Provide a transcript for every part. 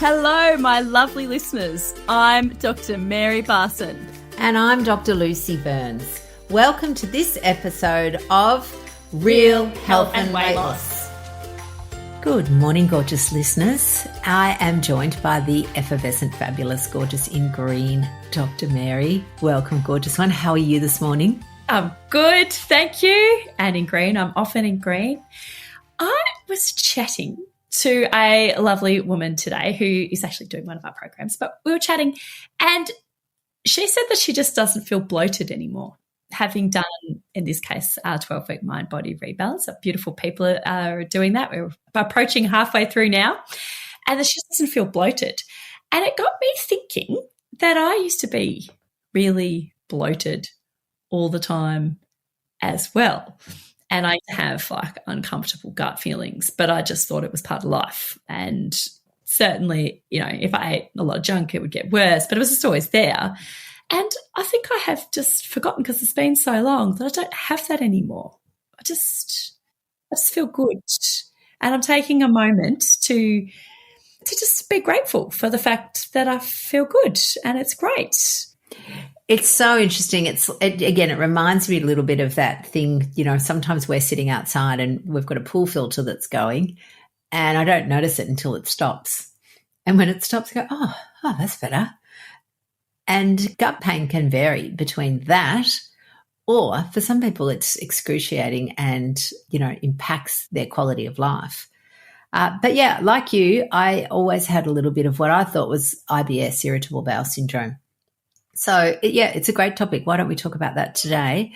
Hello, my lovely listeners. I'm Dr. Mary Barson. And I'm Dr. Lucy Burns. Welcome to this episode of Real Health and Weight Loss. Good morning, gorgeous listeners. I am joined by the effervescent, fabulous, gorgeous in green, Dr. Mary. Welcome, gorgeous one. How are you this morning? I'm good, thank you. And in green, I'm often in green. I was chatting to a lovely woman today who is actually doing one of our programs, but we were chatting and she said that she just doesn't feel bloated anymore, having done, in this case, our 12-week mind-body rebalance. Beautiful people are doing that. We're approaching halfway through now, and that she doesn't feel bloated. And it got me thinking that I used to be really bloated all the time as well. And I have like uncomfortable gut feelings, but I just thought it was part of life. And certainly, you know, if I ate a lot of junk, it would get worse, but it was just always there. And I think I have just forgotten, because it's been so long, that I don't have that anymore. I just feel good. And I'm taking a moment to just be grateful for the fact that I feel good, and it's great. It's so interesting. It reminds me a little bit of that thing, you know, sometimes we're sitting outside and we've got a pool filter that's going and I don't notice it until it stops. And when it stops, I go, oh, that's better. And gut pain can vary between that, or for some people it's excruciating and, you know, impacts their quality of life. But yeah, like you, I always had a little bit of what I thought was IBS, Irritable Bowel Syndrome. So, yeah, it's a great topic. Why don't we talk about that today?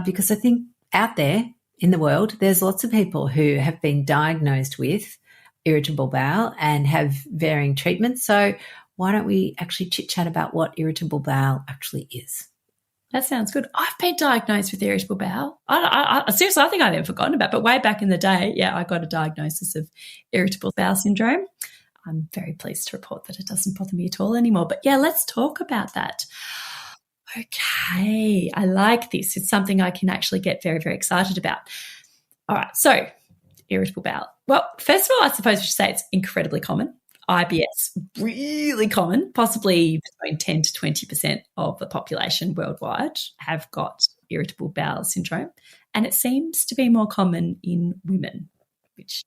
Because I think out there in the world, there's lots of people who have been diagnosed with irritable bowel and have varying treatments. So why don't we actually chit-chat about what irritable bowel actually is? That sounds good. I've been diagnosed with irritable bowel. I seriously, I think I've even forgotten about it, but way back in the day, yeah, I got a diagnosis of irritable bowel syndrome. I'm very pleased to report that it doesn't bother me at all anymore. But yeah, let's talk about that. Okay, I like this. It's something I can actually get very, very excited about. All right, so irritable bowel. Well, first of all, I suppose we should say it's incredibly common. IBS, really common, possibly between 10 to 20% of the population worldwide have got irritable bowel syndrome. And it seems to be more common in women, which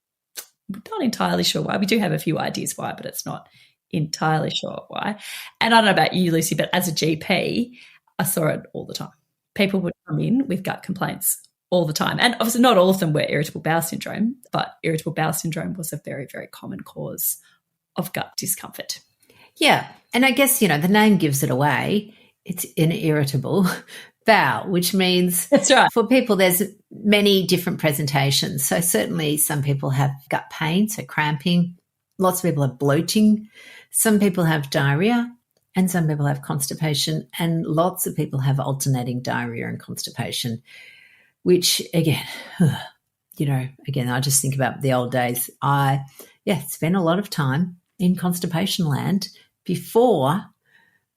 I'm not entirely sure why. We do have a few ideas why, but it's not entirely sure why. And I don't know about you, Lucy, but as a GP, I saw it all the time. People would come in with gut complaints all the time. And obviously not all of them were irritable bowel syndrome, but irritable bowel syndrome was a very, very common cause of gut discomfort. Yeah. And I guess, you know, the name gives it away. It's an irritable bowel, which means that's right. For people, there's many different presentations. So certainly some people have gut pain, so cramping. Lots of people have bloating. Some people have diarrhea and some people have constipation, and lots of people have alternating diarrhea and constipation, which again, you know, I just think about the old days. I spent a lot of time in constipation land before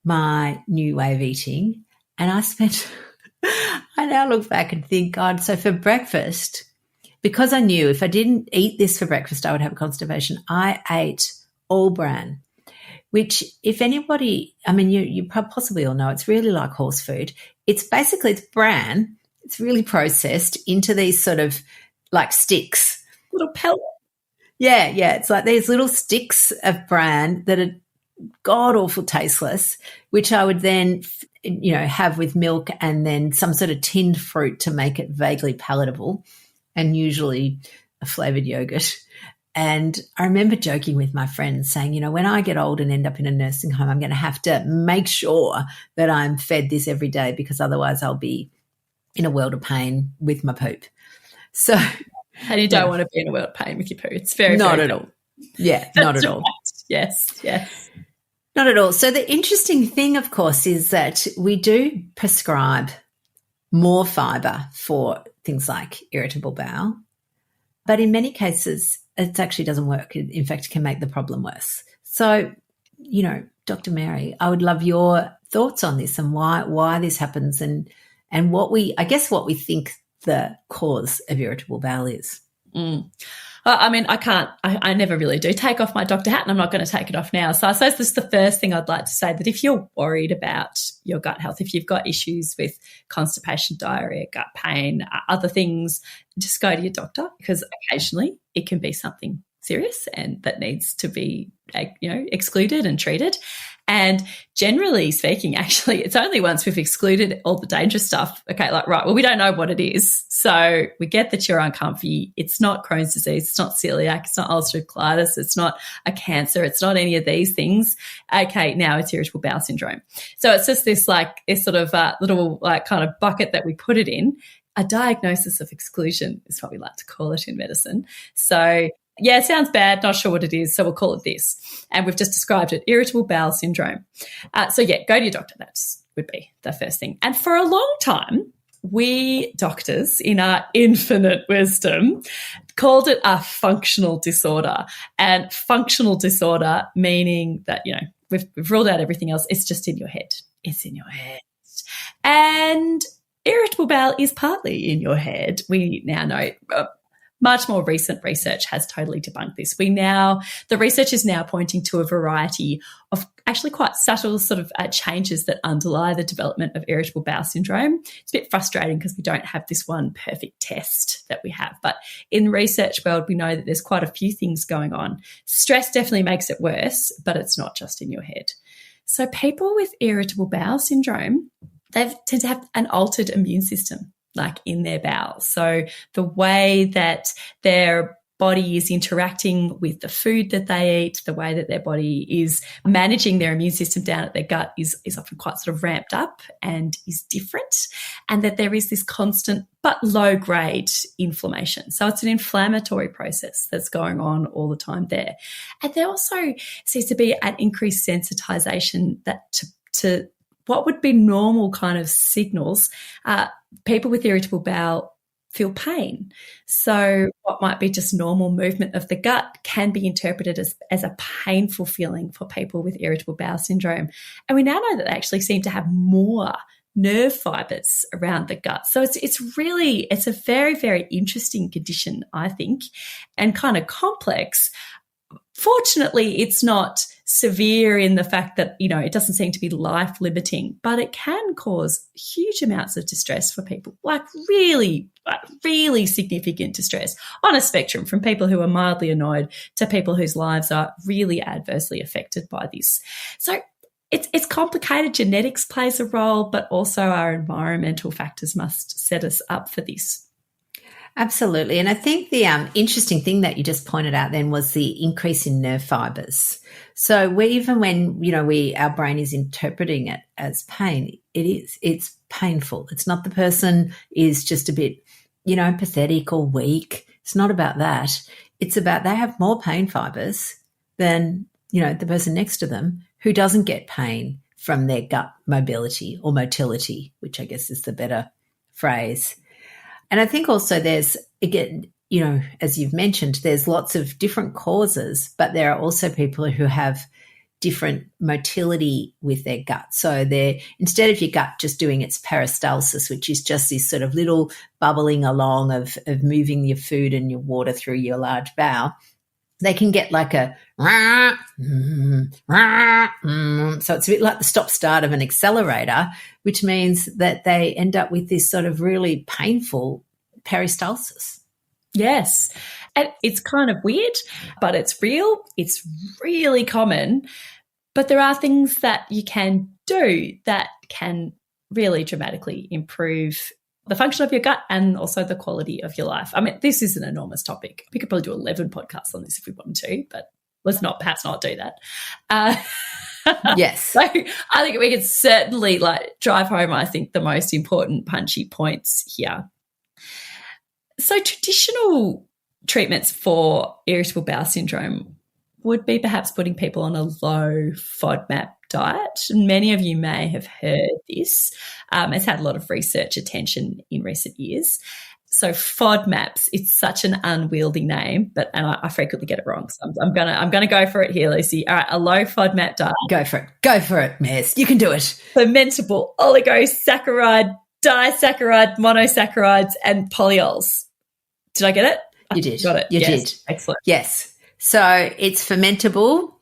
my new way of eating. And I now look back and think, God, so for breakfast, because I knew if I didn't eat this for breakfast, I would have constipation, I ate all bran, which if anybody, I mean, you possibly all know, it's really like horse food. It's bran. It's really processed into these sort of like sticks. Little pellets. Yeah. It's like these little sticks of bran that are god-awful tasteless, which I would then, you know, have with milk and then some sort of tinned fruit to make it vaguely palatable, and usually a flavoured yogurt. And I remember joking with my friends saying, you know, when I get old and end up in a nursing home, I'm going to have to make sure that I'm fed this every day, because otherwise I'll be in a world of pain with my poop. So, and you don't want to be in a world of pain with your poo. It's very, not very at all. Yeah, not at all. Yes. Not at all. So the interesting thing, of course, is that we do prescribe more fibre for things like irritable bowel, but in many cases it actually doesn't work. In fact, it can make the problem worse. So, you know, Dr. Mary, I would love your thoughts on this and why this happens and what we think the cause of irritable bowel is. I mean, I never really do take off my doctor hat, and I'm not going to take it off now. So I suppose this is the first thing I'd like to say, that if you're worried about your gut health, if you've got issues with constipation, diarrhea, gut pain, other things, just go to your doctor, because occasionally it can be something serious and that needs to be, excluded and treated. And generally speaking, actually, it's only once we've excluded all the dangerous stuff, okay, like, right, well, we don't know what it is. So we get that you're uncomfy. It's not Crohn's disease. It's not celiac. It's not ulcerative colitis. It's not a cancer. It's not any of these things. Okay, now it's irritable bowel syndrome. So it's just this sort of little kind of bucket that we put it in. A diagnosis of exclusion is what we like to call it in medicine. So yeah, it sounds bad, not sure what it is, so we'll call it this. And we've just described it, irritable bowel syndrome. So yeah, go to your doctor. That would be the first thing. And for a long time, we doctors, in our infinite wisdom, called it a functional disorder. And functional disorder meaning that, we've ruled out everything else. It's just in your head. It's in your head. And irritable bowel is partly in your head. We now know. Much more recent research has totally debunked this. The research is now pointing to a variety of actually quite subtle sort of changes that underlie the development of irritable bowel syndrome. It's a bit frustrating because we don't have this one perfect test that we have. But in the research world, we know that there's quite a few things going on. Stress definitely makes it worse, but it's not just in your head. So people with irritable bowel syndrome, they tend to have an altered immune system, like in their bowels. So the way that their body is interacting with the food that they eat, the way that their body is managing their immune system down at their gut is often quite sort of ramped up and is different, and that there is this constant but low-grade inflammation. So it's an inflammatory process that's going on all the time there. And there also seems to be an increased sensitization that to what would be normal kind of signals. People with irritable bowel feel pain. So what might be just normal movement of the gut can be interpreted as a painful feeling for people with irritable bowel syndrome. And we now know that they actually seem to have more nerve fibers around the gut. So it's a very, very interesting condition, I think, and kind of complex. Fortunately, it's not severe in the fact that, it doesn't seem to be life-limiting, but it can cause huge amounts of distress for people, really significant distress on a spectrum from people who are mildly annoyed to people whose lives are really adversely affected by this. So it's complicated. Genetics plays a role, but also our environmental factors must set us up for this. Absolutely. And I think the interesting thing that you just pointed out then was the increase in nerve fibers. So even when, our brain is interpreting it as pain, it's painful. It's not the person is just a bit, pathetic or weak. It's not about that. It's about they have more pain fibers than, the person next to them who doesn't get pain from their gut mobility or motility, which I guess is the better phrase. And I think also there's, again, as you've mentioned, there's lots of different causes, but there are also people who have different motility with their gut. So instead of your gut just doing its peristalsis, which is just this sort of little bubbling along of moving your food and your water through your large bowel, they can get like a so it's a bit like the stop-start of an accelerator, which means that they end up with this sort of really painful peristalsis. Yes. And it's kind of weird, but it's real. It's really common. But there are things that you can do that can really dramatically improve the function of your gut and also the quality of your life. I mean, this is an enormous topic. We could probably do 11 podcasts on this if we wanted to, but let's perhaps not do that. Yes. So I think we could certainly drive home, I think, the most important punchy points here. So traditional treatments for irritable bowel syndrome would be perhaps putting people on a low FODMAP diet. And many of you may have heard this. It's had a lot of research attention in recent years. So FODMAPs, it's such an unwieldy name, and I frequently get it wrong. So I'm gonna go for it here, Lucy. All right, a low FODMAP diet. Go for it, Miss. You can do it. Fermentable oligosaccharide, disaccharide, monosaccharides, and polyols. Did I get it? You did. Got it. You Yes. did. Excellent. Yes. So it's fermentable,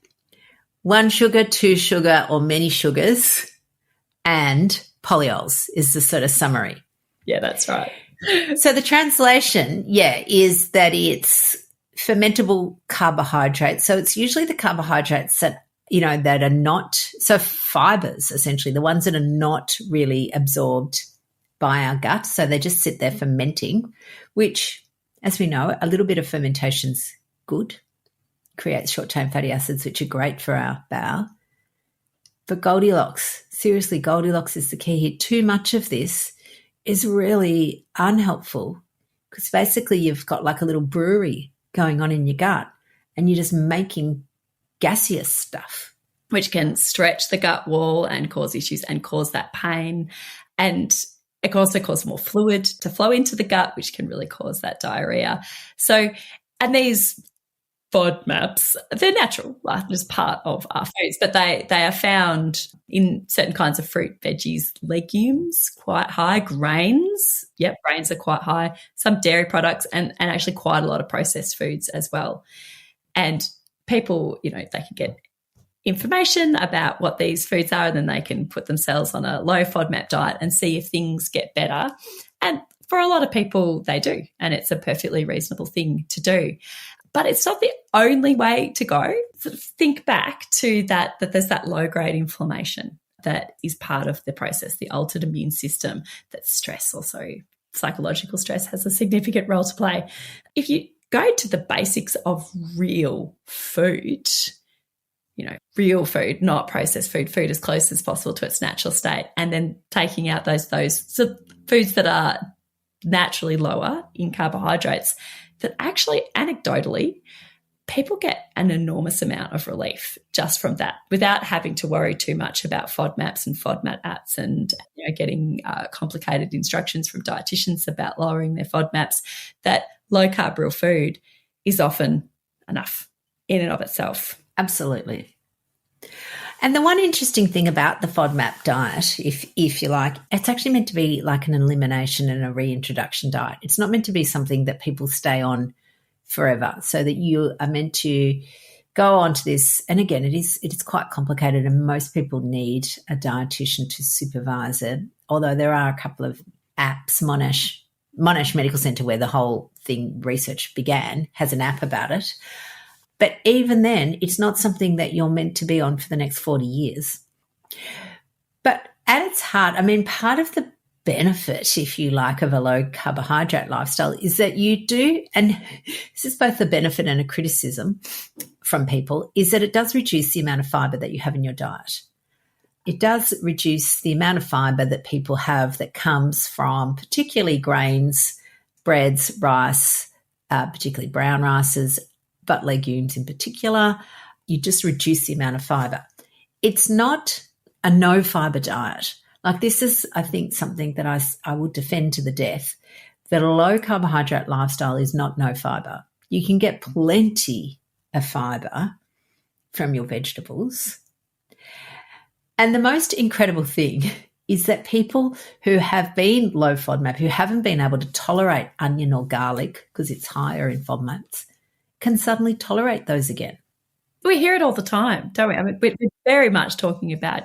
1 sugar, 2 sugar, or many sugars, and polyols is the sort of summary. Yeah, that's right. So the translation, is that it's fermentable carbohydrates. So it's usually the carbohydrates that, that are not, so fibers, essentially, the ones that are not really absorbed by our gut. So they just sit there fermenting, which, as we know, a little bit of fermentation's good, creates short-chain fatty acids, which are great for our bowel. But Goldilocks, seriously, Goldilocks is the key here. Too much of this is really unhelpful because basically you've got like a little brewery going on in your gut and you're just making gaseous stuff. Which can stretch the gut wall and cause issues and cause that pain. And it can also cause more fluid to flow into the gut, which can really cause that diarrhea. So, and these FODMAPs, they're natural, like just part of our foods, but they are found in certain kinds of fruit, veggies, legumes, quite high, grains. Yep, grains are quite high, some dairy products and actually quite a lot of processed foods as well. And people, they can get information about what these foods are and then they can put themselves on a low FODMAP diet and see if things get better. And for a lot of people, they do, and it's a perfectly reasonable thing to do. But it's not the only way to go. Sort of think back to that there's that low-grade inflammation that is part of the process, the altered immune system, that stress also, psychological stress has a significant role to play. If you go to the basics of real food, real food, not processed food as close as possible to its natural state, and then taking out those sort of foods that are naturally lower in carbohydrates, that actually anecdotally people get an enormous amount of relief just from that without having to worry too much about FODMAPs and FODMAPs and getting complicated instructions from dietitians about lowering their FODMAPs. That low-carb real food is often enough in and of itself. Absolutely. And the one interesting thing about the FODMAP diet, if you like, it's actually meant to be like an elimination and a reintroduction diet. It's not meant to be something that people stay on forever, so that you are meant to go on to this. And again, it is quite complicated and most people need a dietitian to supervise it, although there are a couple of apps. Monash Medical Centre, where the whole thing research began, has an app about it. But even then, it's not something that you're meant to be on for the next 40 years. But at its heart, part of the benefit, if you like, of a low carbohydrate lifestyle is that you do, and this is both a benefit and a criticism from people, is that it does reduce the amount of fibre that you have in your diet. It does reduce the amount of fibre that people have that comes from particularly grains, breads, rice, particularly brown rices, but legumes in particular. You just reduce the amount of fibre. It's not a no fibre diet. Like, this is, I think, something that I would defend to the death, that a low carbohydrate lifestyle is not no fibre. You can get plenty of fibre from your vegetables. And the most incredible thing is that people who have been low FODMAP, who haven't been able to tolerate onion or garlic because it's higher in FODMAPs, can suddenly tolerate those again. We hear it all the time, don't we? We're very much talking about,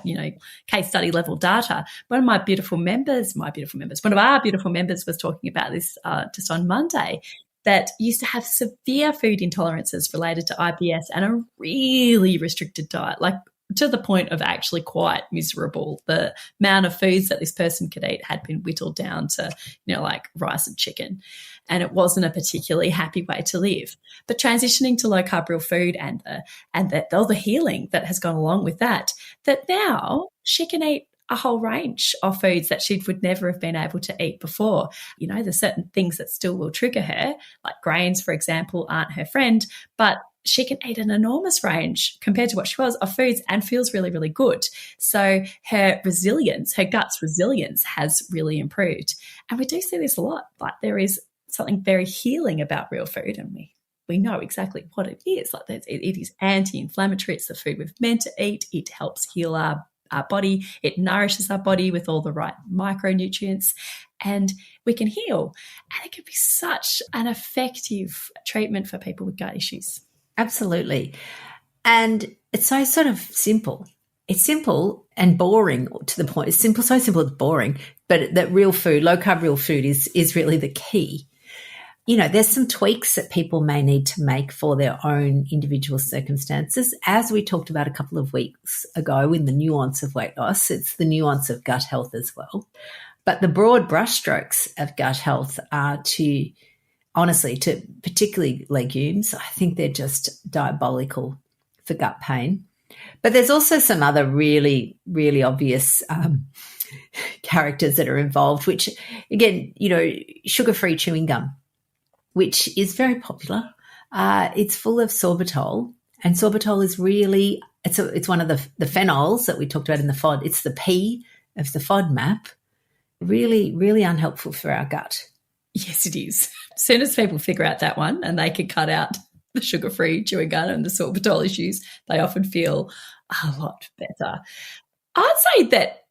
case study level data. One of our beautiful members was talking about this just on Monday, that used to have severe food intolerances related to IBS and a really restricted diet, like to the point of actually quite miserable. The amount of foods that this person could eat had been whittled down to, like rice and chicken. And it wasn't a particularly happy way to live. But transitioning to low-carb real food and all the healing that has gone along with that now she can eat a whole range of foods that she would never have been able to eat before. There's certain things that still will trigger her, like grains, for example, aren't her friend, but she can eat an enormous range compared to what she was of foods and feels really, really good. So her gut's resilience has really improved. And we do see this a lot. Like, there is something very healing about real food, and we know exactly what it is. Like, it is anti-inflammatory. It's the food we're meant to eat. It helps heal our body. It nourishes our body with all the right micronutrients. and we can heal. And it can be such an effective treatment for people with gut issues. Absolutely. And it's so sort of simple. It's simple and boring to the point. It's simple, so simple it's boring, but that real food, low-carb real food is really the key. There's some tweaks that people may need to make for their own individual circumstances. As we talked about a couple of weeks ago in the nuance of weight loss, it's the nuance of gut health as well. But the broad brushstrokes of gut health are to particularly legumes. I think they're just diabolical for gut pain. But there's also some other really, really obvious characters that are involved, which, again, sugar-free chewing gum, which is very popular. It's full of sorbitol, and sorbitol is really it's one of the phenols that we talked about in the FOD. It's the P of the FODMAP. Really, really unhelpful for our gut. Yes, it is. As soon as people figure out that one and they can cut out the sugar-free chewing gum and the sorbitol issues, they often feel a lot better. I'd say that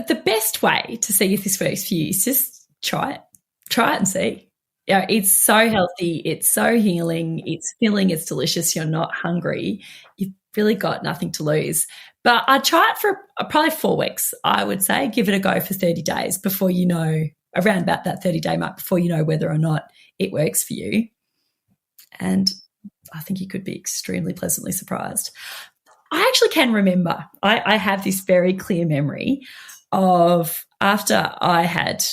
the best way to see if this works for you is just try it. Try it and see. It's so healthy. It's so healing. It's filling. It's delicious. You're not hungry. You've really got nothing to lose. But I'd try it for probably 4 weeks, I would say. Give it a go for 30 days before you know, around about that 30-day mark, before you know whether or not it works for you. And I think you could be extremely pleasantly surprised. I actually can remember, I have this very clear memory of after I had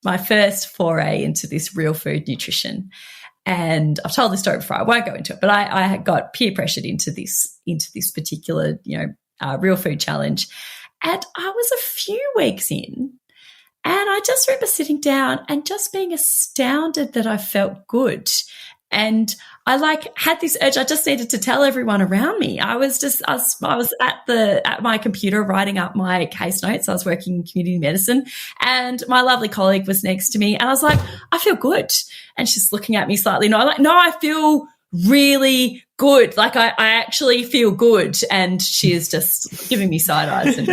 my first foray into this real food nutrition. And I've told this story before, I won't go into it, but I had got peer pressured into this particular, real food challenge. And I was a few weeks in, and I just remember sitting down and just being astounded that I felt good. And I had this urge. I just needed to tell everyone around me. I was at my computer writing up my case notes. I was working in community medicine, and my lovely colleague was next to me, and I was like, I feel good. And she's looking at me slightly. No, I feel really good. I actually feel good. And she is just giving me side eyes and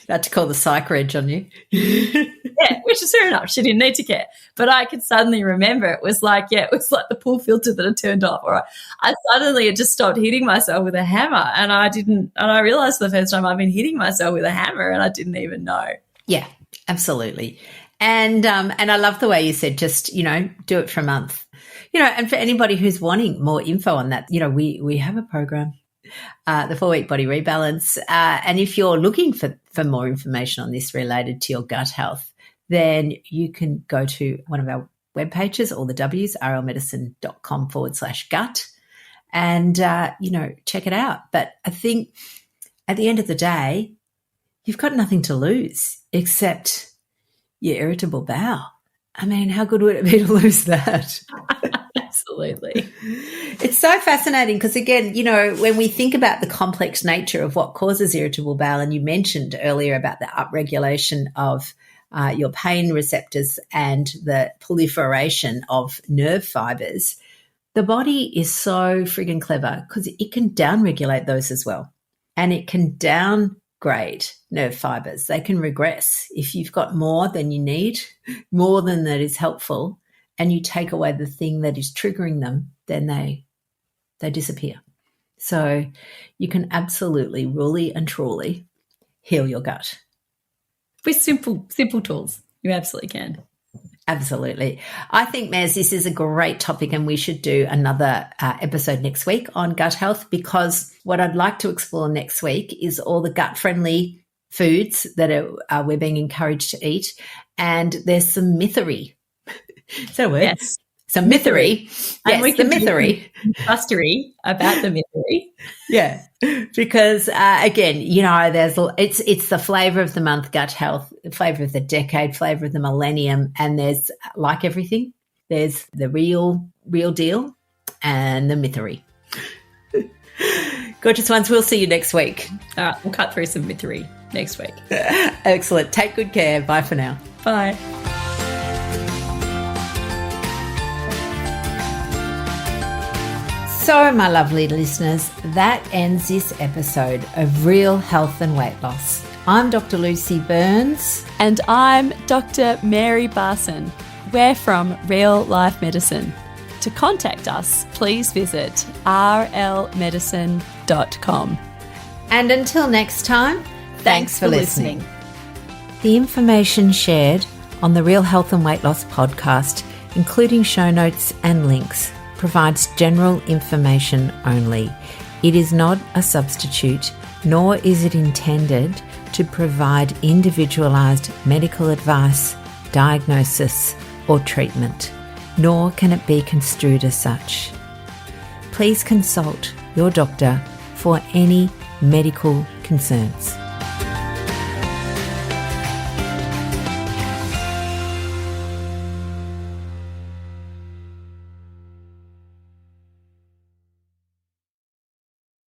about to call the psych reg on you. Yeah, which is fair enough. She didn't need to care. But I could suddenly remember it was like the pool filter that had turned off. Or I suddenly had just stopped hitting myself with a hammer, and I realised for the first time I've been hitting myself with a hammer and I didn't even know. Yeah, absolutely. And I love the way you said just, do it for a month. And for anybody who's wanting more info on that, we have a program, the 4-week body rebalance. And if you're looking for more information on this related to your gut health, then you can go to one of our web pages, all the W's, rlmedicine.com/gut, and, check it out. But I think at the end of the day, you've got nothing to lose except your irritable bowel. I mean, how good would it be to lose that? Absolutely. It's so fascinating because, again, when we think about the complex nature of what causes irritable bowel, and you mentioned earlier about the upregulation of your pain receptors and the proliferation of nerve fibers, the body is so friggin' clever because it can downregulate those as well. And it can downgrade nerve fibers. They can regress. If you've got more than you need, more than that is helpful, and you take away the thing that is triggering them, then they disappear. So you can absolutely, really and truly heal your gut. With simple tools. You absolutely can. Absolutely. I think, Maz, this is a great topic, and we should do another episode next week on gut health, because what I'd like to explore next week is all the gut-friendly foods that we're being encouraged to eat, and there's some mythery. Is that a word? Yes. Some mythery. And yes, the mythery. Bustery about the mythery. Yeah, because again, it's the flavour of the month, gut health, flavour of the decade, flavour of the millennium, and there's, like everything, there's the real deal and the mythery. Gorgeous ones, we'll see you next week. All right, we'll cut through some mythery next week. Excellent. Take good care. Bye for now. Bye. So, my lovely listeners, that ends this episode of Real Health and Weight Loss. I'm Dr. Lucy Burns. And I'm Dr. Mary Barson. We're from Real Life Medicine. To contact us, please visit rlmedicine.com. And until next time, Thanks for listening. The information shared on the Real Health and Weight Loss podcast, including show notes and links, provides general information only. It is not a substitute, nor is it intended to provide individualised medical advice, diagnosis, or treatment, nor can it be construed as such. Please consult your doctor for any medical concerns.